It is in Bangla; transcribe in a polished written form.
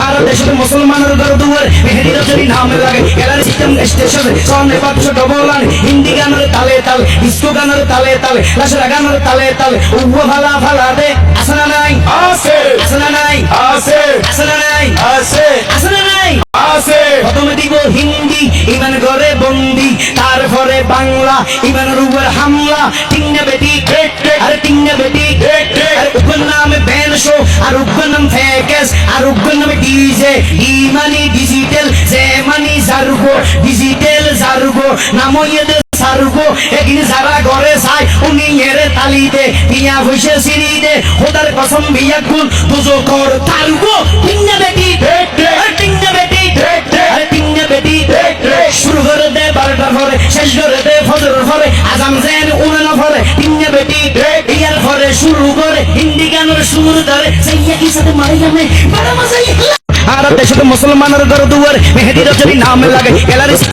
আর দেশের মুসলমানের ঘর দুয়ার মেহেদির যদি নাম লাগে গেলার সিস্টেম স্টেশন সনে বাক্স ডবলান হিন্দি গানের তালে তাল ডিস্কো গানের তালে তালে লাশরা গানের তালে তালে উব্ব ভালা ভালা দে আসনা নাই আছে আসনা নাই আছে আসনা নাই আছে আসনা নাই আছে প্রথমে দিব হিন্দি ইমান করে বন্দি তারপরে বাংলা ইমানের উপর হামলা টিংনা বেটি আর টিংনা বেটি আর উপর নামে ব্যান শো আর উপর নাম ফেকেস আর উপর নামে ডিজে ইমানি ডিজিটাল যে মানি জারগো ডিজিটাল জারগো নাম ইয়েদে সারগো এগিন যারা ঘরে চাই উনি এর তালি দে পিয়া হইছে সিঁড়ি দে খোদার কসম বিয়া গুণ দুজো কর তারগো টিংনা বেটি আর টিংনা বেটি আর টিংনা বেটি শুরু করে দে 12টার পরে শেষ করে দে ফজরের পরে আজান যেন উনানো পরে টিংনা বেটি ইয়ার পরে শুরু করে হিন্দি গানের সুর ধরে সাইয়া কি সাথে মারি জানে বড় মজা আর দেশের মুসলমানের ঘর দুয়ার মেহেদির যদি নাম লাগে গেলার